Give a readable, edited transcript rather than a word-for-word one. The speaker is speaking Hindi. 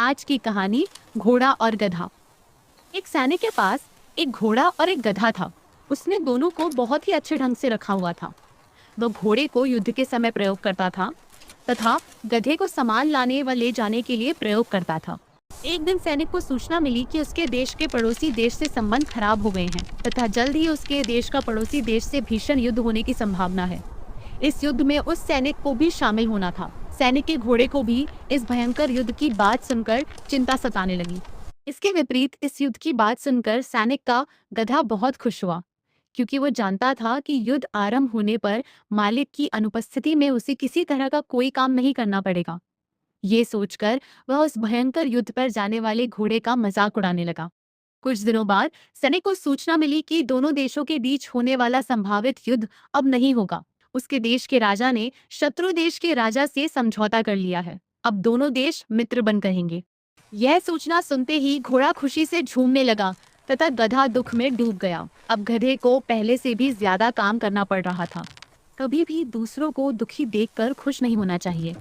आज की कहानी घोड़ा और गधा। एक सैनिक के पास एक घोड़ा और एक गधा था। उसने दोनों को बहुत ही अच्छे ढंग से रखा हुआ था। वह घोड़े को युद्ध के समय प्रयोग करता था तथा गधे को सामान लाने व ले जाने के लिए प्रयोग करता था। एक दिन सैनिक को सूचना मिली कि उसके देश के पड़ोसी देश से संबंध खराब हो गए हैं तथा जल्द ही उसके देश का पड़ोसी देश से भीषण युद्ध होने की संभावना है। इस युद्ध में उस सैनिक को भी शामिल होना था। सैनिक के घोड़े को भी इस भयंकर युद्ध की बात सुनकर चिंता सताने लगी। इसके विपरीत इस युद्ध की बात सुनकर सैनिक का गधा बहुत खुश हुआ, क्योंकि वो जानता था कि युद्ध आरंभ होने पर मालिक की अनुपस्थिति में उसे किसी तरह का कोई काम नहीं करना पड़ेगा। ये सोचकर वह उस भयंकर युद्ध पर जाने वाले घोड़े का मजाक उड़ाने लगा। कुछ दिनों बाद सैनिक को सूचना मिली कि दोनों देशों के बीच होने वाला संभावित युद्ध अब नहीं होगा। उसके देश के राजा ने शत्रु देश के राजा से समझौता कर लिया है। अब दोनों देश मित्र बनकर रहेंगे। यह सूचना सुनते ही घोड़ा खुशी से झूमने लगा तथा गधा दुख में डूब गया। अब गधे को पहले से भी ज्यादा काम करना पड़ रहा था। कभी भी दूसरों को दुखी देखकर खुश नहीं होना चाहिए।